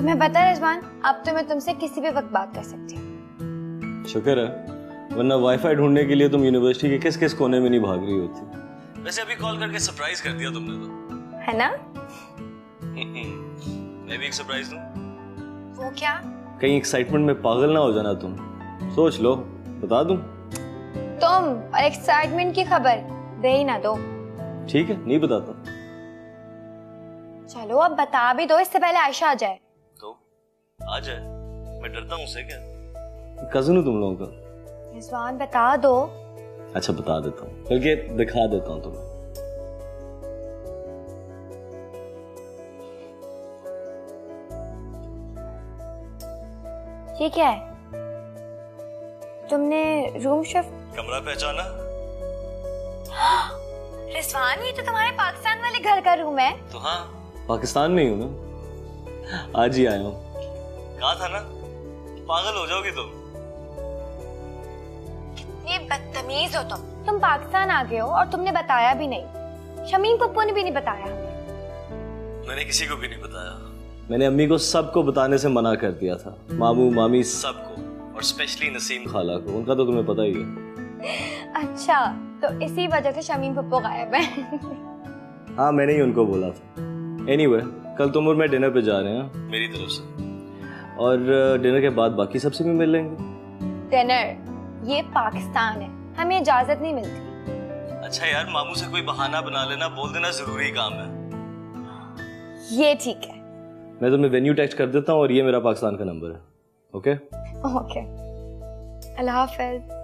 तुम्हें पता है रिजवान, अब तो मैं तुमसे किसी भी वक्त बात कर सकती हूँ। शुक्र है, वरना वाईफाई ढूंढने के लिए तुम यूनिवर्सिटी के किस किस कोने में नहीं भाग रही होती। वैसे अभी कॉल करके सरप्राइज कर दिया तुमने तो, है ना? मैं भी एक सरप्राइज दूं? वो क्या? कहीं एक्साइटमेंट में पागल ना हो जाना तुम। सोच लो, बता दूं? तुम और एक्साइटमेंट की खबर दे ही ना दो। ठीक है, नहीं बताता। चलो अब बता भी दो, इससे पहले आयशा आ जाए। तो आ जाए, मैं डरता हूँ उससे क्या? कजिन हूँ तुम लोगों का। रिजवान बता दो। अच्छा बता देता हूँ, बल्कि दिखा देता हूँ तुम्हें। ये क्या है? तुमने रूम शिफ्ट? कमरा पहचाना? रिजवान, ये तो तुम्हारे पाकिस्तान वाले घर का रूम है। तो हाँ, पाकिस्तान में ही हूँ ना, आज ही आया हूँ। कहा था ना, पागल हो जाओगी तुम। ये बदतमीज हो तुम पाकिस्तान आ गए हो और तुमने बताया भी नहीं। शमीम पप्पू ने भी नहीं बताया हमें। मैंने किसी को भी नहीं बताया। मैंने अम्मी को सबको बताने से मना कर दिया था, मामू मामी सबको, और स्पेशली नसीम खाला को। उनका तो तुम्हें पता ही है। अच्छा, तो इसी वजह से शमीम पप्पू गायब है। हाँ, मैंने ही उनको बोला था। एनीवे, कल तुम और मैं डिनर पे जा रहे हैं मेरी तरफ से, और डिनर के बाद बाकी सबसे भी मिल लेंगे। डिनर? ये पाकिस्तान है, हमें इजाजत नहीं मिलती। अच्छा यार, मामू से कोई बहाना बना लेना, बोल देना जरूरी काम है। ये ठीक है। मैं तुम्हें वेन्यू टेक्स्ट कर देता हूँ, और ये मेरा पाकिस्तान का नंबर है। ओके ओके, अल्लाह हाफिज।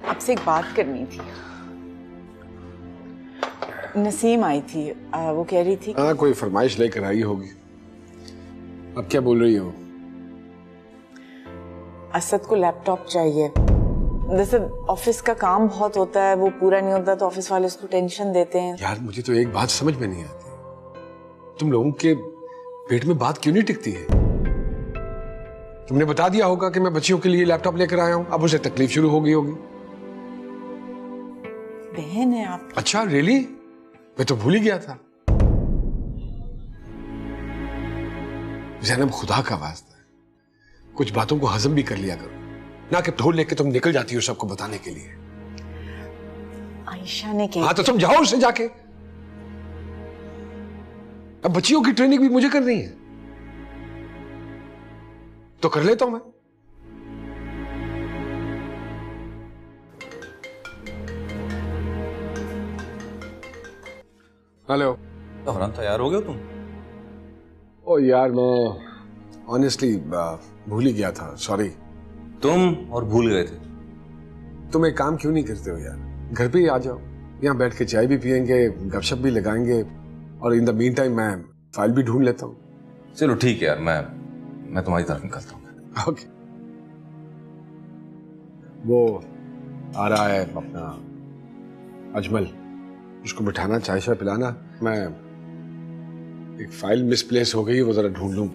आपसे एक बात करनी थी। नसीम आई थी, वो कह रही थी हाँ, कोई फरमाइश लेकर आई होगी। अब क्या बोल रही हो? असद को लैपटॉप चाहिए। जैसे ऑफिस का काम बहुत होता है, वो पूरा नहीं होता तो ऑफिस वाले उसको टेंशन देते हैं। यार, मुझे तो एक बात समझ में नहीं आती, तुम लोगों के पेट में बात क्यों नहीं टिकती है? तुमने बता दिया होगा कि मैं बच्चियों के लिए लैपटॉप लेकर आया हूं, अब उसे तकलीफ शुरू हो गई होगी। बहन है आप। अच्छा रियली? मैं तो भूल ही गया था। ज़ैनब, खुदा का वास्ता है, कुछ बातों को हजम भी कर लिया करो, ना कि ढोल लेके तुम निकल जाती हो सबको बताने के लिए। आयशा ने कहा। हाँ तो समझाओ उसे जाके। अब बच्चियों की ट्रेनिंग भी मुझे करनी है तो कर लेता हूं मैं। हेलो। तो फरहान तैयार हो गए हो तुम? ओ यार मैं ऑनेस्टली भूल ही गया था, सॉरी। तुम और भूल गए थे? तुम एक काम क्यों नहीं करते हो यार, घर पे ही आ जाओ, यहाँ बैठ के चाय भी पियेंगे, गपशप भी लगाएंगे, और इन द मीन टाइम मैं फाइल भी ढूंढ लेता हूँ। चलो ठीक है यार, मैं तुम्हारी तरफ निकलता हूँ। ओके। वो आ रहा है अपना अजमल, उसको बिठाना, चाय शाय पिलाना। मैं एक फाइल मिसप्लेस हो गई, वो जरा ढूंढ लूं।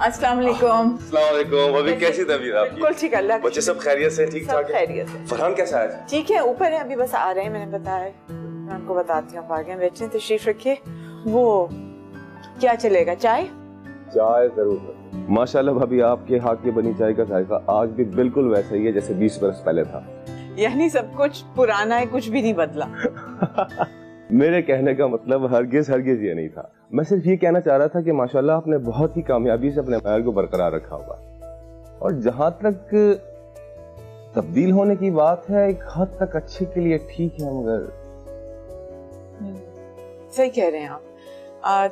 अस्सलाम वालेकुम। अस्सलाम वालेकुम। अभी कैसी तबीयत आपकी? बिल्कुल ठीक, अल्लाह की बच्चे सब खैरियत से, ठीक ठाक सब खैरियत है। फरहान कैसा है? ठीक है, ऊपर है, अभी बस आ रहे हैं, मैंने बताया। मैं उनको बताती हूँ, आप आगे बैठे, तशरीफ रखिए। वो क्या चलेगा, चाय? चाय जरूर। माशाल्लाह भाभी, आपके हाथ की बनी चाय का जायका आज भी बिल्कुल वैसा ही है जैसे 20 बरस पहले था। यानी सब कुछ पुराना है, कुछ भी नहीं बदला। मेरे कहने का मतलब हरगिज ये नहीं था। मैं सिर्फ ये कहना चाह रहा था कि माशाल्लाह आपने बहुत ही कामयाबी से अपने महल को बरकरार रखा होगा। और जहां तक तब्दील होने की बात है, एक हद तक अच्छे के लिए ठीक है, मगर सही कह रहे हैं आप।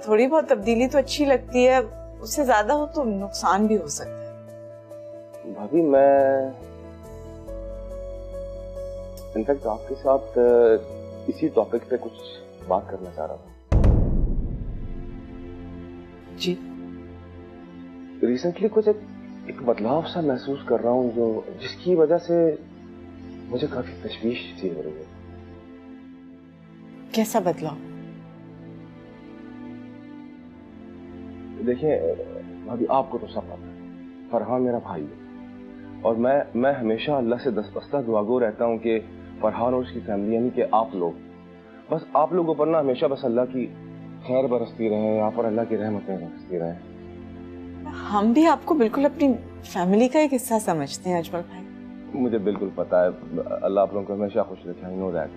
थोड़ी बहुत तब्दीली तो अच्छी लगती है, उससे ज्यादा हो तो नुकसान भी हो सकता है। भाभी मैं इनफैक्ट आपके साथ इसी टॉपिक पे कुछ बात करना चाह रहा था। जी। रिसेंटली कुछ एक बदलाव सा महसूस कर रहा हूँ, जो जिसकी वजह से मुझे काफी तशवीश सी हो रही है। कैसा बदलाव? देखिए भाभी, आपको तो सब पता है, फरहान मेरा भाई है, और मैं हमेशा अल्लाह से दस्तबस्ता दुआगो रहता हूँ कि फरहान और उसकी फैमिली, यानी कि आप लोग, बस आप लोगों पर ना हमेशा बस अल्लाह की खैर बरसती रहे, आप पर अल्लाह की रहमतें बरसती रहे। हम भी आपको बिल्कुल अपनी फैमिली का एक हिस्सा समझते हैं अजमल भाई। मुझे बिल्कुल पता है, अल्लाह आप लोगों को हमेशा खुश रखे, आई नो दैट।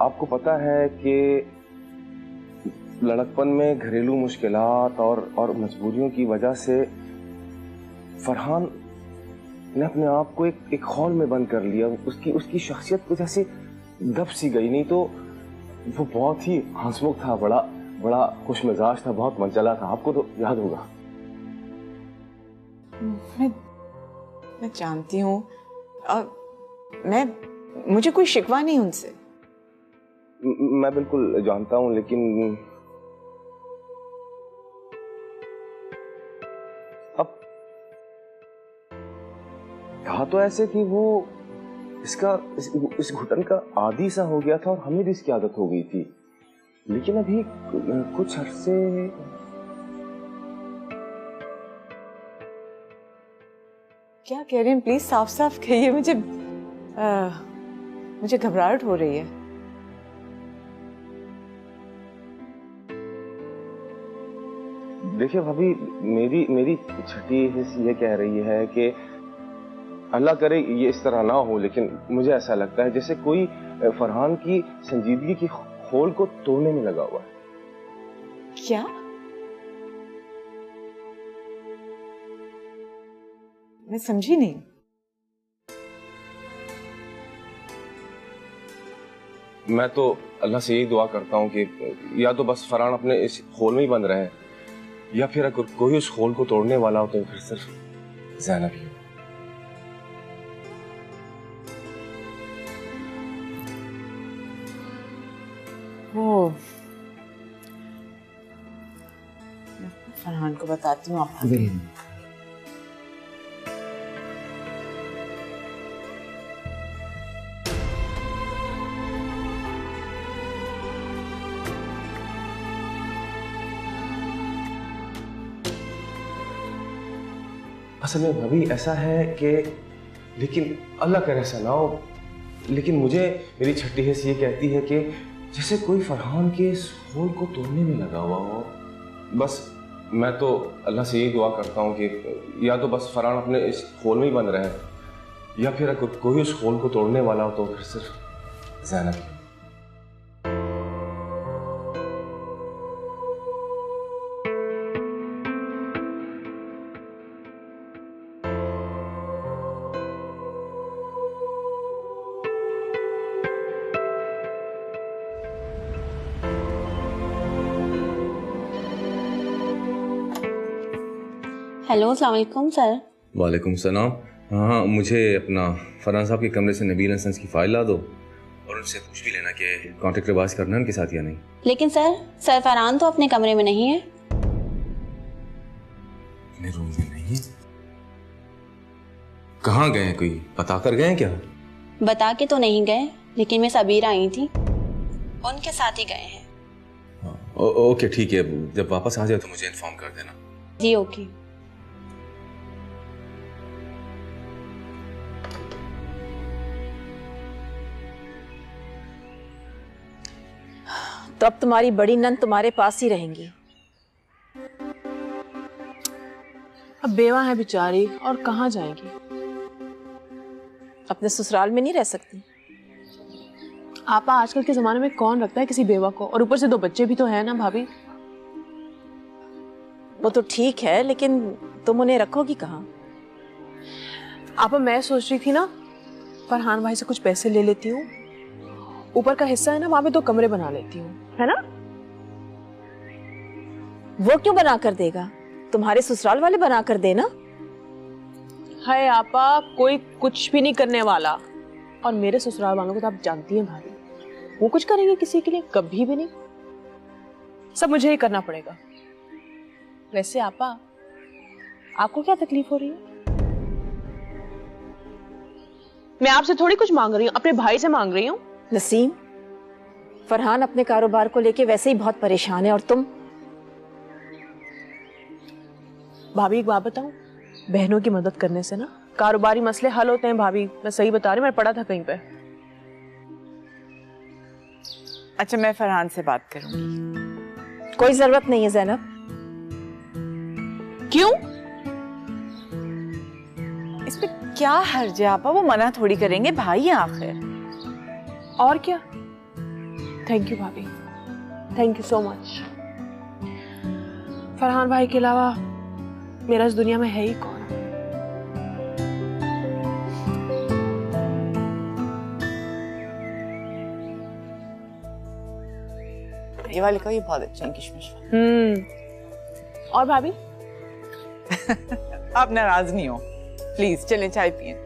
आपको पता है कि लड़कपन में घरेलू मुश्किलात और मजबूरियों की वजह से फरहान ने अपने आप को एक हॉल में बंद कर लिया। उसकी शख्सियत कुछ ऐसी दब सी गई, नहीं तो वो बहुत ही हंसमुख था, बड़ा खुश मिजाज था, बहुत मनचला था, आपको तो याद होगा। मैं जानती हूँ, मुझे कोई शिकवा नहीं उनसे। मैं बिल्कुल जानता हूँ, लेकिन अब कहा तो ऐसे कि वो इस घुटन का आदी सा हो गया था, और हमें भी इसकी आदत हो गई थी, लेकिन अभी कुछ अरसे क्या कह रहे हैं, प्लीज साफ साफ कहिए, मुझे घबराहट हो रही है। देखिए भाभी, मेरी छठी हिस्स ये कह रही है कि अल्लाह करे ये इस तरह ना हो, लेकिन मुझे ऐसा लगता है जैसे कोई फरहान की संजीदगी की खोल को तोड़ने में लगा हुआ है। क्या? मैं समझी नहीं। मैं तो अल्लाह से यही दुआ करता हूँ कि या तो बस फरहान अपने इस खोल में ही बंद रहे, या फिर अगर कोई उस खोल को तोड़ने वाला हो तो फिर सिर्फ ज़ैनब ही हो। वो फरहान को बताती हूँ आप। असल में भाभी ऐसा है कि, लेकिन अल्लाह करे ऐसा ना हो, लेकिन मुझे मेरी छठी हिस्स ये कहती है कि जैसे कोई फरहान के इस खोल को तोड़ने में लगा हुआ हो। बस मैं तो अल्लाह से यही दुआ करता हूँ कि या तो बस फरहान अपने इस खोल में ही बंद रहे, या फिर अगर कोई उस खोल को तोड़ने वाला हो तो फिर सिर्फ ज़ैनब। हेलो, अस्सलाम वालेकुम सर। वालेकुम सलाम। हाँ, मुझे अपना फरहान साहब के कमरे से नबील हसन की फाइल ला दो और उनसे पूछ भी लेना कि कॉन्ट्रैक्ट रिवाइज करना है उनके साथ या नहीं। लेकिन सर फरहान तो अपने कमरे में नहीं है। अपने रूम में नहीं है? कहाँ गए हैं? कोई बता कर गए हैं क्या? बता के तो नहीं गए, लेकिन मैं सबीर आई थी, उनके साथ ही गए हैं। हाँ, ओके ठीक है, जब वापस आ जाए तो मुझे इन्फॉर्म कर देना। जी ओके। तो अब तुम्हारी बड़ी नंद तुम्हारे पास ही रहेंगी। अब बेवा है बेचारी, और कहाँ जाएंगी? अपने ससुराल में नहीं रह सकती? आपा, आजकल के जमाने में कौन रखता है किसी बेवा को, और ऊपर से 2 बच्चे भी तो है ना भाभी। वो तो ठीक है, लेकिन तुम उन्हें रखोगी कहाँ? आपा, मैं सोच रही थी ना, फरहान भाई से कुछ पैसे ले लेती हूँ, ऊपर का हिस्सा है ना, वहां पे 2 कमरे बना लेती हूँ, है ना? वो क्यों बना कर देगा? तुम्हारे ससुराल वाले बना कर देना। हाय आपा, कोई कुछ भी नहीं करने वाला, और मेरे ससुराल वालों को तो आप जानती हैं भाभी, वो कुछ करेंगे किसी के लिए? कभी भी नहीं। सब मुझे ही करना पड़ेगा। वैसे आपा, आपको क्या तकलीफ हो रही है? मैं आपसे थोड़ी कुछ मांग रही हूँ, अपने भाई से मांग रही हूँ। नसीम, फरहान अपने कारोबार को लेके वैसे ही बहुत परेशान है, और तुम? भाभी, एक बात बताऊं, बहनों की मदद करने से ना कारोबारी मसले हल होते हैं भाभी। मैं सही बता रही हूँ, मैंने पढ़ा था कहीं पे। अच्छा, मैं फरहान से बात करूंगी। कोई जरूरत नहीं है ज़ैनब। क्यों? इस पे क्या हर्ज है आपा? वो मना थोड़ी करेंगे, भाई है आखिर। और क्या? थैंक यू भाभी, thank you so much. Farhan भाई के अलावा मेरा इस दुनिया में है ही कौन? ये वाले का ये बहुत अच्छा है, किशमिश। और भाभी? आप नाराज नहीं हो? प्लीज चलें, चाय पिए।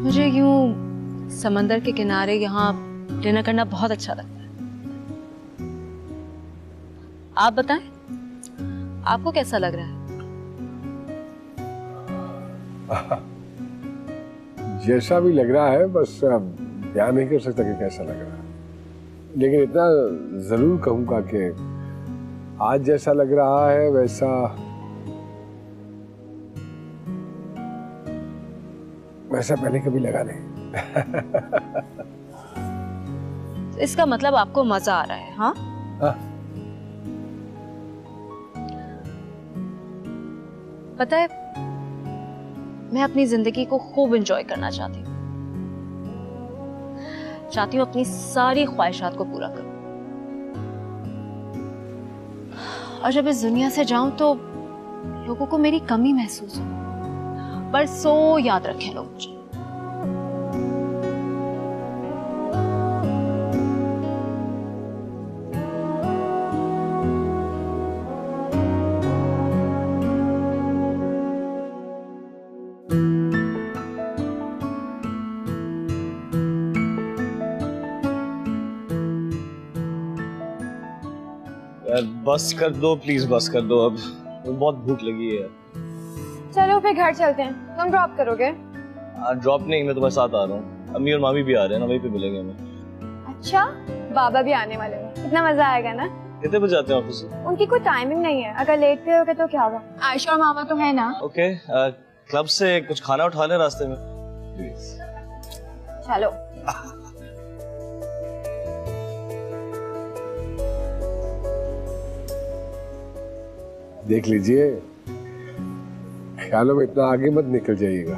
मुझे यूं समंदर के किनारे यहाँ डिनर करना बहुत अच्छा लगता है। आप बताएं, आपको कैसा लग रहा है? जैसा भी लग रहा है, बस बयान नहीं कर सकता कि कैसा लग रहा है, लेकिन इतना जरूर कहूंगा कि आज जैसा लग रहा है वैसा पहले कभी लगा नहीं। इसका मतलब आपको मजा आ रहा है? हाँ, हाँ। पता है, मैं अपनी जिंदगी को खूब एंजॉय करना चाहती हूँ अपनी सारी ख्वाहिशात को पूरा करूं, और जब इस दुनिया से जाऊं तो लोगों को मेरी कमी महसूस हो। बरसों याद रखें लोग मुझे। यार बस कर दो प्लीज, बस कर दो, अब बहुत भूख लगी है। चलो फिर घर चलते हैं, तुम ड्रॉप करोगे? ड्रॉप नहीं, मैं तुम्हारे साथ आ रहा हूँ। अम्मी और मामी भी आ रहे हैं ना, वहीं पे मिलेंगे हमें। अच्छा, बाबा भी आने वाले हैं, कितना मजा आएगा ना। कितने बजे आते हैं ऑफिस से? उनकी कोई टाइमिंग नहीं है, अगर लेट पे होगे तो क्या होगा। आयशा और मामा तो है ना। ओके, क्लब से कुछ खाना उठा ले रास्ते में प्लीज। चलो। देख लीजिए, ख्यालों में इतना आगे मत निकल जाइएगा।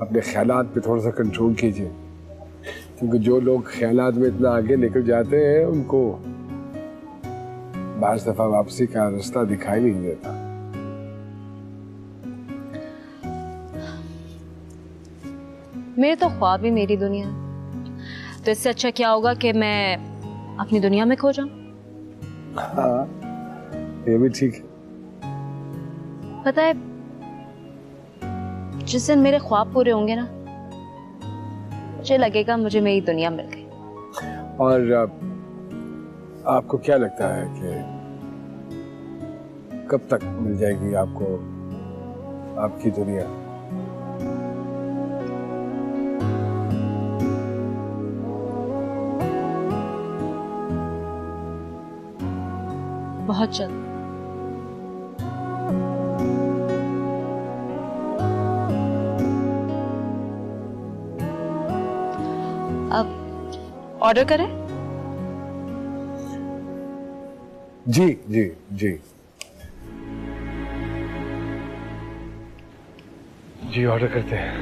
अपने ख्यालात पे थोड़ा सा कंट्रोल कीजिए, क्योंकि जो लोग ख्यालात में इतना आगे निकल जाते हैं उनको बाज़ दफा वापसी का रास्ता दिखाई नहीं देता। मेरे तो ख्वाब ही मेरी दुनिया, तो इससे अच्छा क्या होगा कि मैं अपनी दुनिया में खो जाऊं। हाँ, ये भी ठीक है। पता है, जिस दिन मेरे ख्वाब पूरे होंगे ना, मुझे लगेगा मुझे मेरी दुनिया मिल गई। और आपको क्या लगता है कि कब तक मिल जाएगी आपको आपकी दुनिया? बहुत जल्द। अब ऑर्डर करें? जी जी जी जी, ऑर्डर करते हैं।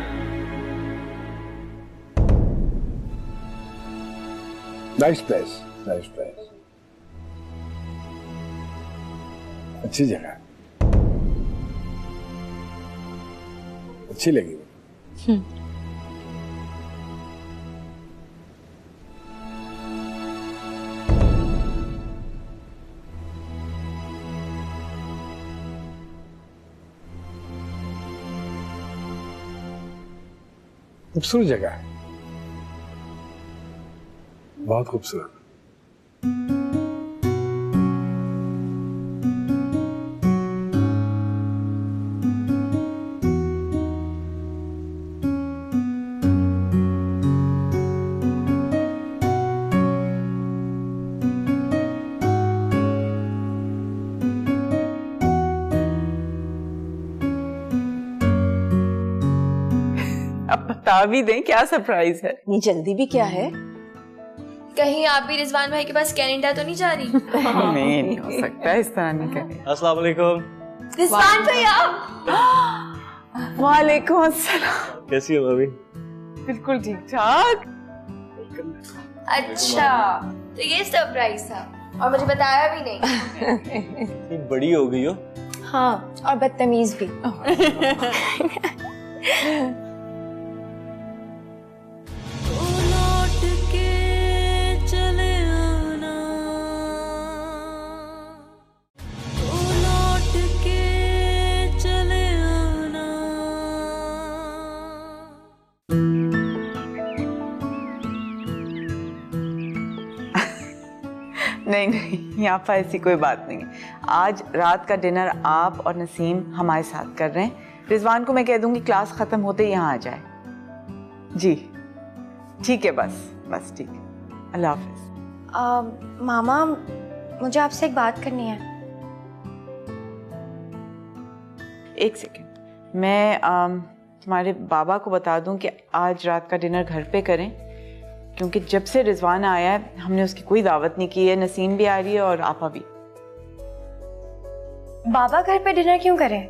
नाइस प्लेस, नाइस प्लेस, अच्छी जगह, अच्छी लगी। खूबसूरत जगह है, बहुत खूबसूरत। अब बता भी दें क्या सरप्राइज है। इतनी जल्दी भी क्या है? कहीं आप भी रिजवान भाई के पास कनाडा तो नहीं जा रही? नहीं हो सकता, इस तरह नहीं करें। अस्सलाम वालेकुम। रिजवान भाई आप? वालेकुम अस्सलाम। कैसी हो भाभी? बिल्कुल ठीक ठाक। अच्छा, तो ये सरप्राइज था और मुझे बताया भी नहीं। इतनी बड़ी हो गई हो। हाँ, और बदतमीज भी। नहीं नहीं, यहाँ पर ऐसी कोई बात नहीं है। आज रात का डिनर आप और नसीम हमारे साथ कर रहे हैं। रिजवान को मैं कह दूंगी क्लास खत्म होते ही यहाँ आ जाए। जी ठीक है, बस ठीक है। अल्लाह हाफिज। मामा, मुझे आपसे एक बात करनी है। एक सेकेंड, मैं तुम्हारे बाबा को बता दूं कि आज रात का डिनर घर पे करें, क्योंकि जब से रिजवान आया है हमने उसकी कोई दावत नहीं की है। नसीम भी आ रही है और आपा भी। बाबा घर पे डिनर क्यों करें?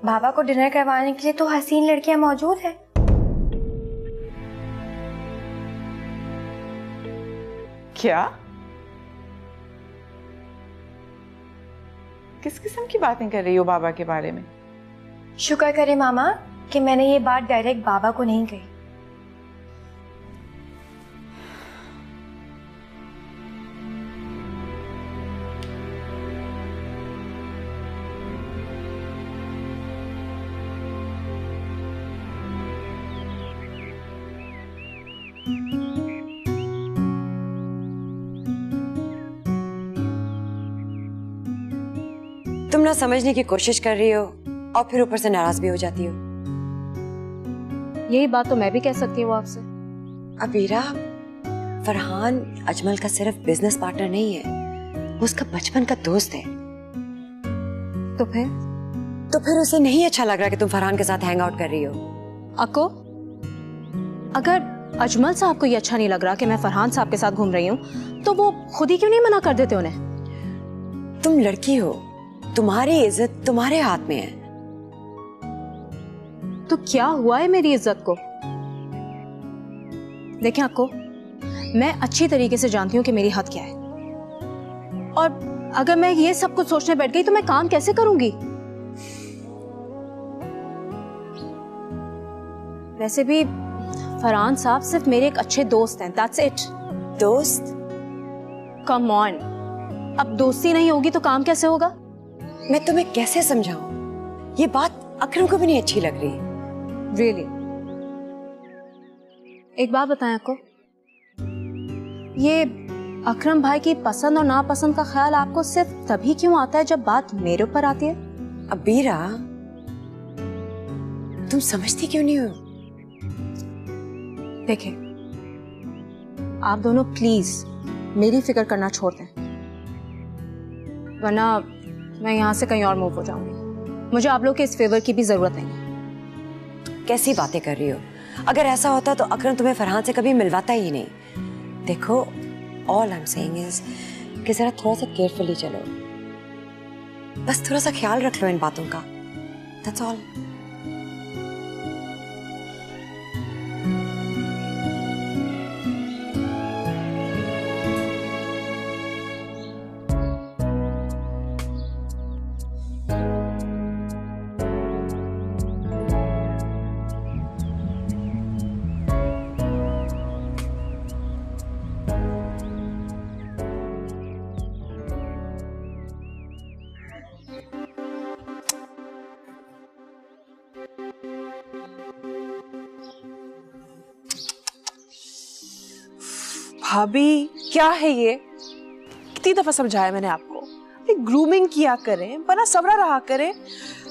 बाबा को डिनर करवाने के लिए तो हसीन लड़कियां मौजूद है। क्या? किस किस्म की बातें कर रही हो बाबा के बारे में? शुक्र करे मामा कि मैंने ये बात डायरेक्ट बाबा को नहीं कही। तुम ना समझने की कोशिश कर रही हो और फिर ऊपर से नाराज भी हो जाती हो। यही बात तो मैं भी कह सकती हूँ आपसे। अबीरा, फरहान अजमल का सिर्फ बिजनेस पार्टनर नहीं है, वो उसका बचपन का दोस्त है। तो फिर उसे नहीं अच्छा लग रहा कि तुम फरहान के साथ हैंग आउट कर रही हो। अक्को, अगर अजमल साहब को ये अच्छा नहीं लग रहा कि मैं फरहान साहब के साथ घूम रही हूँ, तो वो खुद ही क्यों नहीं मना कर देते उन्हें? तुम लड़की हो, तुम्हारी इज्जत तुम्हारे हाथ में है। तो क्या हुआ है मेरी इज्जत को? देखें अक्को, मैं अच्छी तरीके से जानती हूँ कि मेरी हद क्या है, और अगर मैं ये सब कुछ सोचने बैठ गई तो मैं काम कैसे करूंगी? वैसे भी फरहान साहब सिर्फ मेरे एक अच्छे दोस्त हैं, that's it। दोस्त? Come on, अब दोस्ती नहीं होगी तो काम कैसे होगा? मैं तुम्हें कैसे समझाऊं? ये बात अकरम को भी नहीं अच्छी लग रही। Really? एक बात बताएं आपको, ये अकरम भाई की पसंद और नापसंद का ख्याल आपको सिर्फ तभी क्यों आता है जब बात मेरे ऊपर आती है? अबीरा, तुम समझती क्यों नहीं हो? देखें, आप दोनों प्लीज मेरी फिक्र करना छोड़ दें, वरना मैं यहाँ से कहीं और मूव हो जाऊंगी। मुझे आप लोग के इस फेवर की भी जरूरत नहीं है। कैसी बातें कर रही हो? अगर ऐसा होता तो अकरम तुम्हें फरहान से कभी मिलवाता ही नहीं। देखो, all I am saying is कि जरा थोड़ा सा केयरफुली चलो, बस थोड़ा सा ख्याल रख लो इन बातों का, दैट्स ऑल। भाभी, क्या है ये? कितनी दफा समझाया मैंने आपको, ग्रूमिंग किया करें, बना सवरा रहा करें,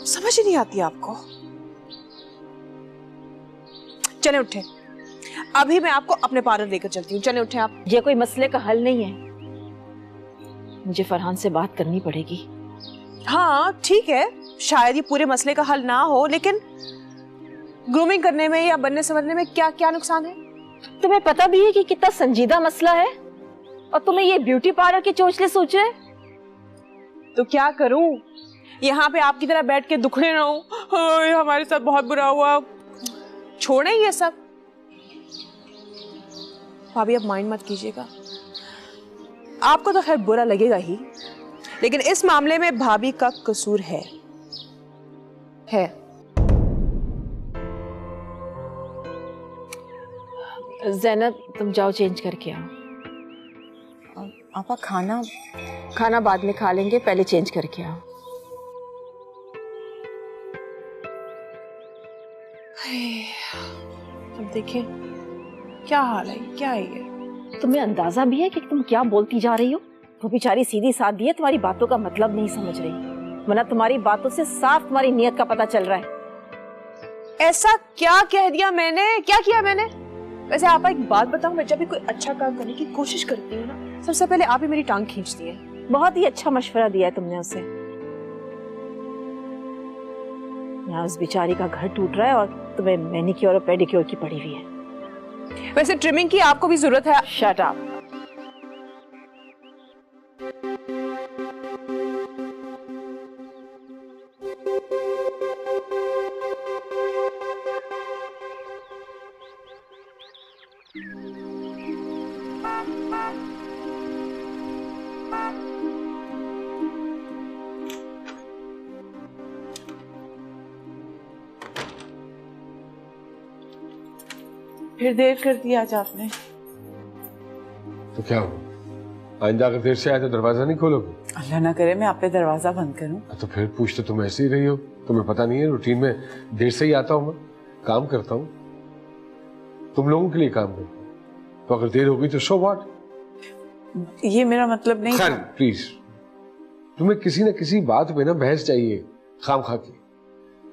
समझ ही नहीं आती आपको। चले उठे, अभी मैं आपको अपने पार्लर लेकर चलती हूँ। चले उठे आप। ये कोई मसले का हल नहीं है, मुझे फरहान से बात करनी पड़ेगी। हाँ ठीक है, शायद ये पूरे मसले का हल ना हो, लेकिन ग्रूमिंग करने में या बनने संवरने में क्या क्या नुकसान है? तुम्हें पता भी है कि कितना संजीदा मसला है, और तुम्हें ये ब्यूटी पार्लर की चोचले सोच रहे? तो क्या करूं? यहाँ पे आपकी तरह बैठ के दुखड़े रहूं, हमारे साथ बहुत बुरा हुआ, छोड़े ये सब। भाभी अब माइंड मत कीजिएगा, आपको तो खैर बुरा लगेगा ही, लेकिन इस मामले में भाभी का कसूर है। ज़ैनब, तुम जाओ चेंज करके आओ। आपा खाना बाद में खा लेंगे, पहले चेंज करके आओ। अब देखिए क्या हाल है, क्या है ये? तुम्हें अंदाजा भी है कि तुम क्या बोलती जा रही हो? वो बेचारी सीधी सादी है, तुम्हारी बातों का मतलब नहीं समझ रही, वरना तुम्हारी बातों से साफ तुम्हारी नियत का पता चल रहा है। ऐसा क्या कह दिया मैंने? क्या किया मैंने? वैसे आप एक बात बताऊं, मैं जब भी कोई अच्छा काम करने की कोशिश करती हूँ ना, सबसे पहले आप ही मेरी टांग खींचती है। बहुत ही अच्छा मशवरा दिया है तुमने उसे। यहाँ उस बेचारी का घर टूट रहा है और तुम्हें मैनिक्योर और पेडिक्योर की पड़ी हुई है। वैसे ट्रिमिंग की आपको भी जरूरत है। Shut up. फिर देर कर दी आज आपने। तो क्या हुआ? आइंदा अगर देर से आए तो दरवाजा नहीं खोलोगे? अल्लाह ना करे मैं आप पे दरवाजा बंद करूं। तो फिर पूछते तुम ऐसे ही रही हो, तुम्हें पता नहीं है रूटीन में देर से ही आता हूँ, मैं काम करता हूँ, तुम लोगों के लिए काम करता हूँ, तो अगर देर होगी तो सो व्हाट? ये मेरा मतलब नहीं। प्लीज तुम्हें किसी न किसी बात पे ना बहस चाहिए खाम खा की।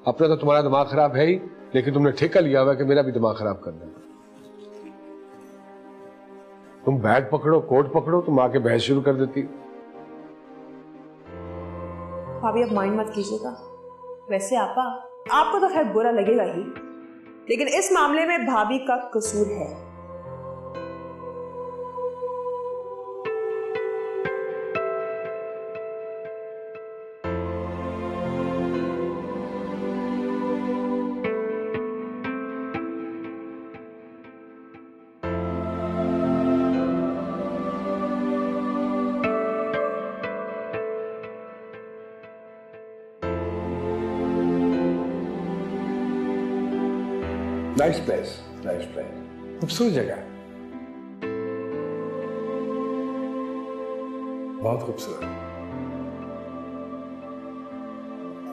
अपना तो तुम्हारा दिमाग खराब है ही, लेकिन तुमने ठेका लिया हुआ कि मेरा भी दिमाग खराब करना है। तुम बैग पकड़ो, कोट पकड़ो, तुम आके बहस शुरू कर देती। भाभी अब माइंड मत कीजिएगा। वैसे आपा, आपको तो खैर बुरा लगेगा ही, लेकिन इस मामले में भाभी का कसूर है। नाइस प्लेस, नाइस प्लेस, खूबसूरत जगह, बहुत खूबसूरत,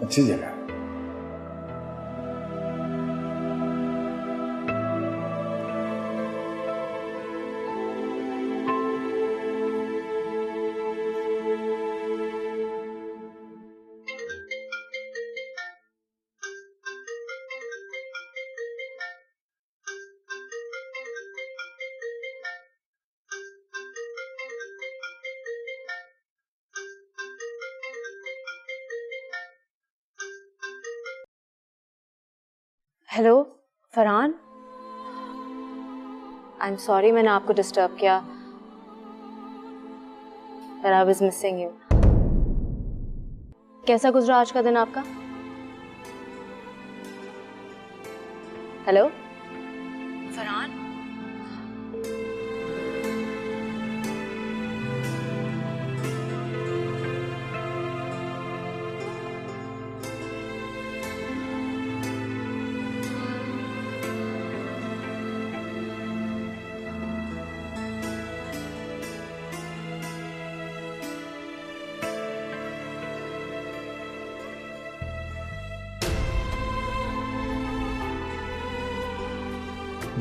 अच्छी जगह। Hello Farhan, I am sorry मैंने आपको डिस्टर्ब किया, but I was missing you। कैसा गुजरा आज का दिन आपका? हेलो फरहान,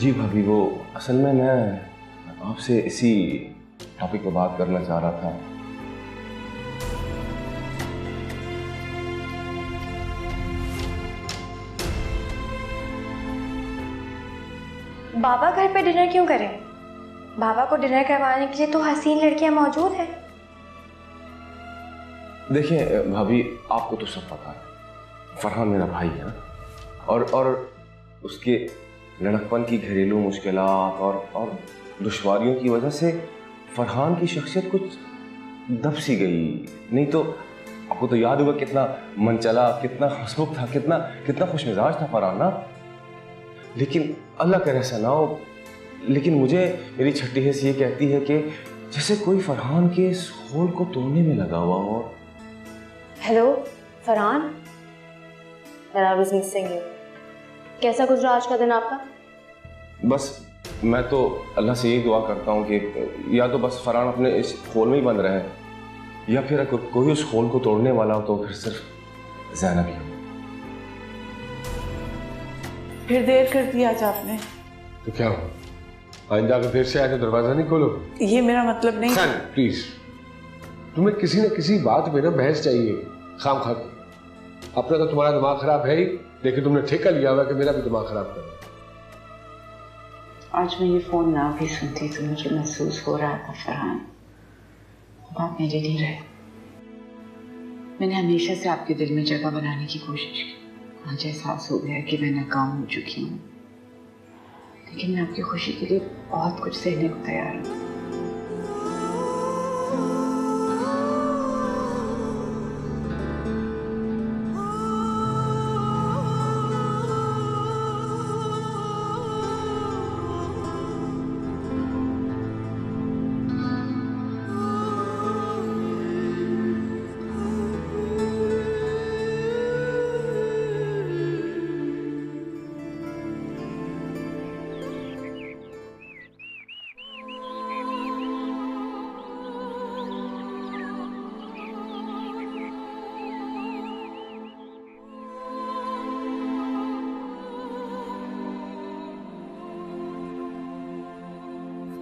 जी भाभी, वो असल में मैं आपसे इसी टॉपिक पे बात करना चाह रहा था। बाबा घर पे डिनर क्यों करें? बाबा को डिनर करवाने के लिए तो हसीन लड़कियां मौजूद हैं। देखिए भाभी, आपको तो सब पता है, फरहान मेरा भाई है और उसके लड़कपन की घरेलू मुश्किलात और दुश्वारियों की वजह से फरहान की शख्सियत कुछ दब सी गई। नहीं तो आपको तो याद होगा कितना मनचला, कितना हंसमुख था, कितना खुश मिजाज था फरहान ना। लेकिन अल्लाह करे ऐसा ना हो। लेकिन मुझे मेरी छठी हिस्स ये कहती है कि जैसे कोई फरहान के इस होल को तोड़ने में लगा हुआ हो। Hello Farhan, I was missing you। कैसा गुजरा आज का दिन आपका? बस मैं तो अल्लाह से यही दुआ करता हूँ कि या तो बस फरहान अपने इस होल में ही बंद रहे, या फिर अगर कोई उस होल को तोड़ने वाला हो तो फिर सिर्फ ज़ैनब ही हो। फिर देर कर दी आज आपने। तो क्या हो, आइंदा अगर देर से आए तो दरवाजा नहीं खोलोगे? ये मेरा मतलब नहीं। प्लीज, तुम्हें किसी न किसी बात पे ना बहस चाहिए खाम खा के। अपना तो तुम्हारा दिमाग खराब है ही, लेकिन तुमने ठेका लिया हुआ कि मेरा भी दिमाग खराब करना। आज मैं ये फोन ना भी सुनती तो मुझे महसूस हो रहा था फरहान, आप मेरे लिए रहे। मैंने हमेशा से आपके दिल में जगह बनाने की कोशिश की। आज एहसास हो गया कि मैं नाकाम हो चुकी हूँ, लेकिन मैं आपकी खुशी के लिए बहुत कुछ सहने को तैयार हूँ।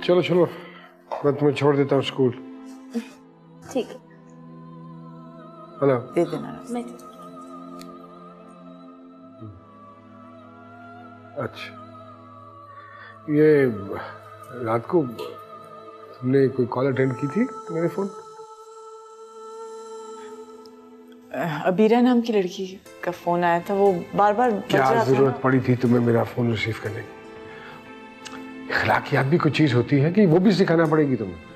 चलो चलो, मैं तुम्हें छोड़ देता हूँ स्कूल। ठीक है। हेलो दे देना। मैं अच्छा, ये रात को तुमने कोई कॉल अटेंड की थी मेरे फोन? अबीरा नाम की लड़की का फोन आया था, वो बार बार क्या जरूरत पड़ी थी तुम्हें मेरा फोन रिसीव करने की? अखलाकियात भी कुछ चीज होती है कि वो भी सिखाना पड़ेगी तुम्हें।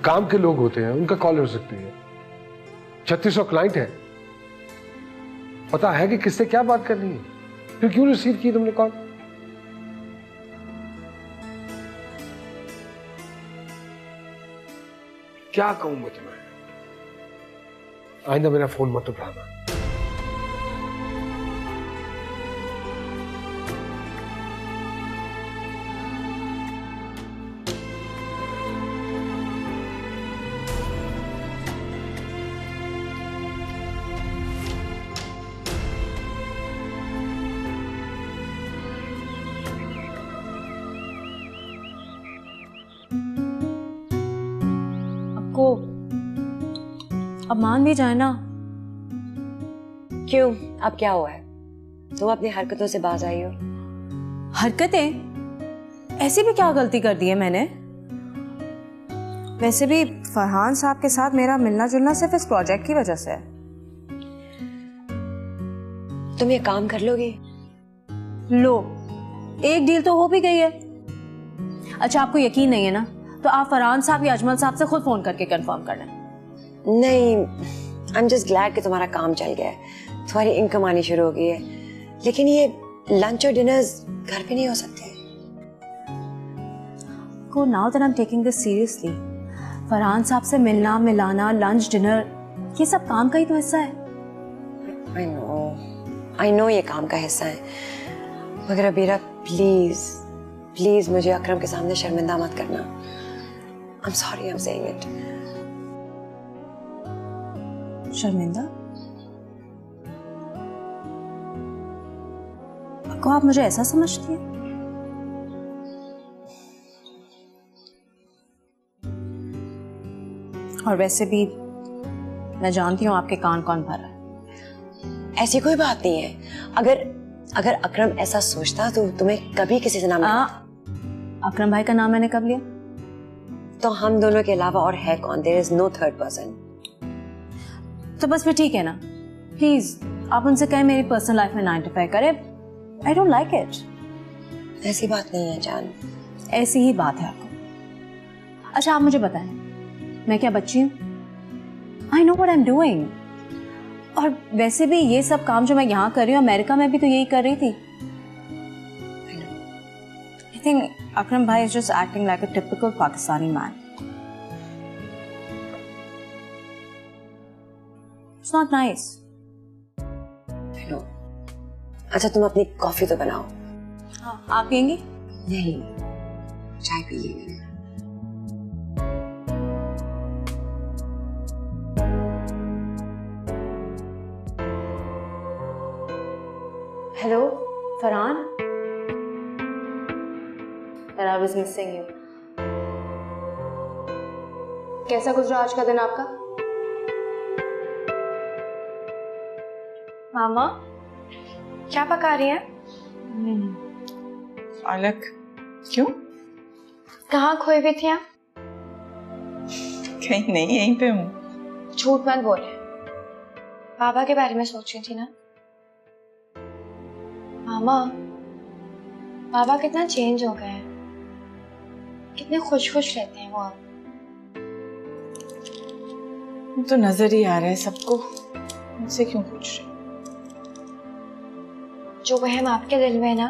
काम के लोग होते हैं, उनका कॉल हो सकती है। 3600 क्लाइंट है, पता है कि किससे क्या बात करनी है, फिर क्यों रिसीव की तुमने कॉल? क्या कहूं मैं तुम्हें? आइंदा मेरा फोन मत उठाना। को अब मान भी जाए ना। क्यों, अब क्या हुआ है? तुम अपनी हरकतों से बाज आई हो। हरकतें? ऐसी भी क्या गलती कर दी है मैंने? वैसे भी फरहान साहब के साथ मेरा मिलना जुलना सिर्फ इस प्रोजेक्ट की वजह से है। तुम ये काम कर लोगे? लो, एक डील तो हो भी गई है। अच्छा, आपको यकीन नहीं है ना, तो आप फरहान साहब या अजमल साहब से खुद फोन करके कंफर्म कर लें। नहीं, आई एम जस्ट ग्लैड कि तुम्हारा काम चल गया है, तुम्हारी इनकम आनी शुरू हो गई है। लेकिन ये लंच और डिनर्स घर पे नहीं हो सकते। को now that I am taking this seriously, Farhan साहब से मिलना, मिलाना, लंच, डिनर, ये सब काम का ही तो हिस्सा है। आई नो ये काम का हिस्सा है, मगर अबीरा प्लीज प्लीज मुझे अकरम के सामने शर्मिंदा मत करना। I'm sorry I'm saying it. शर्मिंदा? को आप मुझे ऐसा समझती हैं? और वैसे भी मैं जानती हूँ आपके कान कौन भर रहा है। ऐसी कोई बात नहीं है। अगर अकरम ऐसा सोचता तो तुम्हें कभी किसी से नाम अकरम भाई का नाम मैंने कब लिया? तो हम दोनों के अलावा और है कौन? There is no third person. तो बस फिर ठीक है ना, प्लीज आप उनसे कहें मेरी पर्सनल लाइफ में ना इंटरफेयर करे। I don't like it. ऐसी बात नहीं है जान। ऐसी ही बात है आपको। अच्छा, आप मुझे बताएं, मैं क्या बच्ची हूँ? I know what I am doing. और वैसे भी ये सब काम जो मैं यहाँ कर रही हूँ, अमेरिका में भी तो यही कर रही थी। I think Akram bhai is just acting like a typical Pakistani man. It's not nice. I know. अच्छा, तुम अपनी कॉफी तो बनाओ। हाँ, आप पियेंगी? नहीं, चाय पी ली मैंने। Hello Farhan, I was missing you. कैसा गुजरा आज का दिन आपका? मामा क्या पका रही हैं? पालक। क्यों? कहाँ खोई हुई थी आप? कहीं नहीं, यहीं पे हूँ। झूठ मत बोले, बाबा के बारे में सोच रही थी ना? मामा, बाबा कितना चेंज हो गए हैं, कितने खुश खुश रहते हैं वो अब। तो नजर ही आ रहा है सबको, मुझसे क्यों पूछ रहे? जो वहम आपके दिल में है ना,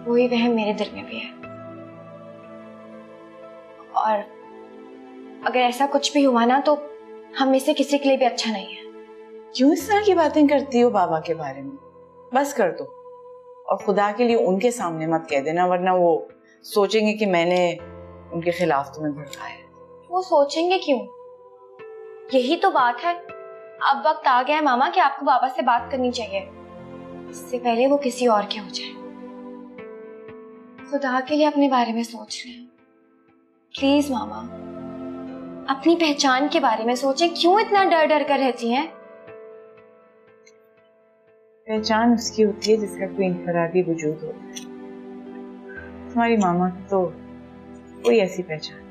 वही वहम मेरे दिल में भी है। और अगर ऐसा कुछ भी हुआ ना, तो हम में से किसी के लिए भी अच्छा नहीं है। क्यों इस तरह की बातें करती हो बाबा के बारे में? बस कर दो, और खुदा के लिए उनके सामने मत कह देना, वरना वो सोचेंगे कि मैंने उनके खिलाफ तुम्हें भड़काया। वो सोचेंगे क्यों? यही तो बात है। अब वक्त आ गया है मामा कि आपको बाबा से बात करनी चाहिए, इससे पहले वो किसी और के हो जाए। खुदा के लिए अपने बारे में सोच लें प्लीज मामा। अपनी पहचान के बारे में सोचें, क्यों इतना डर डर कर रहती हैं? पहचान उसकी होती है जिसका कोई इनफरादी वजूद होता है। तुम्हारी मामा की तो कोई ऐसी पहचान